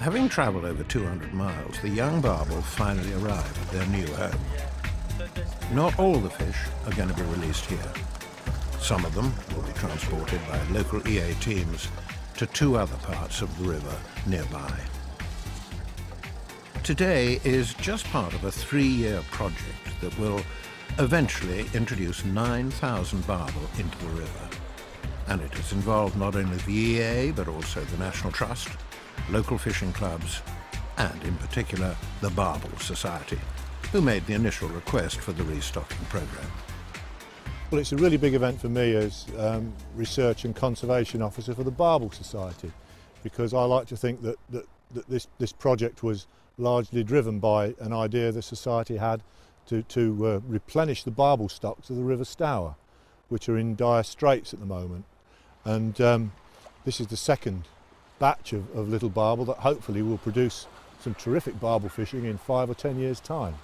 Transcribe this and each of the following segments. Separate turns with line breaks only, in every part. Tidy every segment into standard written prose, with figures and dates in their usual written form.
Having travelled over 200 miles, the young barbel finally arrive at their new home. Not all the fish are going to be released here. Some of them will be transported by local EA teams to two other parts of the river nearby. Today is just part of a 3-year project that will eventually introduce 9,000 barbel into the river. And it has involved not only the EA, but also the National Trust, local fishing clubs, and in particular the Barbel Society, who made the initial request for the restocking programme.
Well, it's a really big event for me as Research and Conservation Officer for the Barbel Society, because I like to think that this project was largely driven by an idea the Society had to replenish the barbel stocks of the River Stour, which are in dire straits at the moment. And this is the second batch of little barbel that hopefully will produce some terrific barbel fishing in 5 or 10 years' time.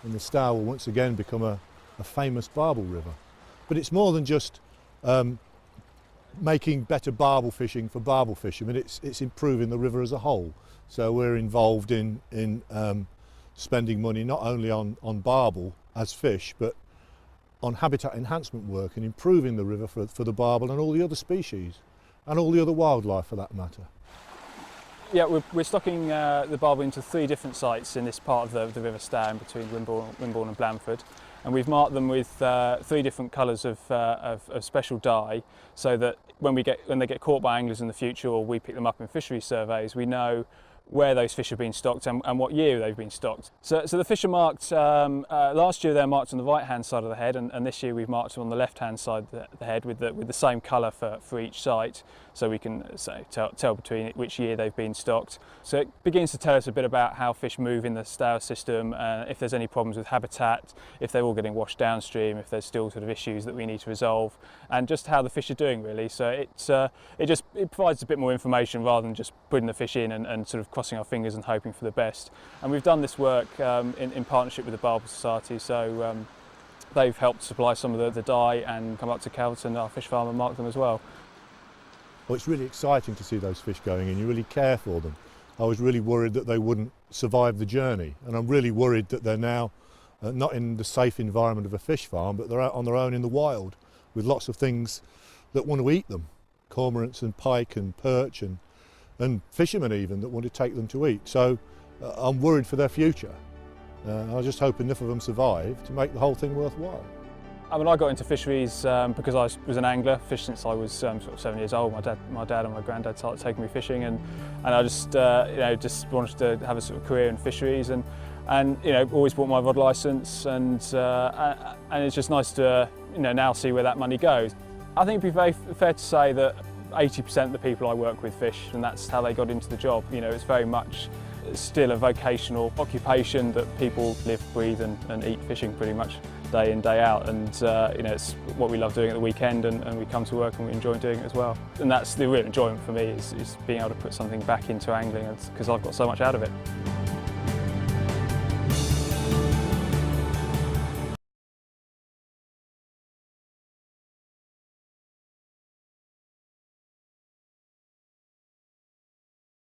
And the Stour will once again become a famous barbel river. But it's more than just making better barbel fishing for barbel fishermen, it's improving the river as a whole. So we're involved in spending money not only on barbel as fish, but on habitat enhancement work and improving the river for the barbel and all the other species, and all the other wildlife for that matter.
Yeah, we're stocking the barbel into 3 different sites in this part of the River Stour, between Wimborne and Blandford. And we've marked them with 3 different colours of special dye, so that when they get caught by anglers in the future, or we pick them up in fisheries surveys, we know where those fish have been stocked and what year they've been stocked. So the fish are marked, last year they're marked on the right hand side of the head, and this year we've marked them on the left hand side of the head with the same colour for each site, so we can tell between which year they've been stocked. So it begins to tell us a bit about how fish move in the Stour system, if there's any problems with habitat, if they're all getting washed downstream, if there's still sort of issues that we need to resolve, and just how the fish are doing really. So it provides a bit more information rather than just putting the fish in and sort of crossing our fingers and hoping for the best. And we've done this work in partnership with the Barbel Society, so they've helped supply some of the dye and come up to Calverton, our fish farm, and mark them as well.
Well, it's really exciting to see those fish going in. You really care for them. I was really worried that they wouldn't survive the journey, and I'm really worried that they're now not in the safe environment of a fish farm, but they're out on their own in the wild with lots of things that want to eat them, cormorants and pike and perch and fishermen even that want to take them to eat. So I'm worried for their future. I just hope enough of them survive to make the whole thing worthwhile.
I mean, I got into fisheries because I was an angler, fished since I was sort of 7 years old. My dad and my granddad started taking me fishing, and I just just wanted to have a sort of career in fisheries, and always bought my rod licence, and it's just nice to now see where that money goes. I think it'd be very fair to say that 80% of the people I work with fish, and that's how they got into the job. It's very much still a vocational occupation that people live, breathe and eat fishing pretty much day in, day out, and it's what we love doing at the weekend, and we come to work and we enjoy doing it as well. And that's the real enjoyment for me, is being able to put something back into angling, because I've got so much out of it.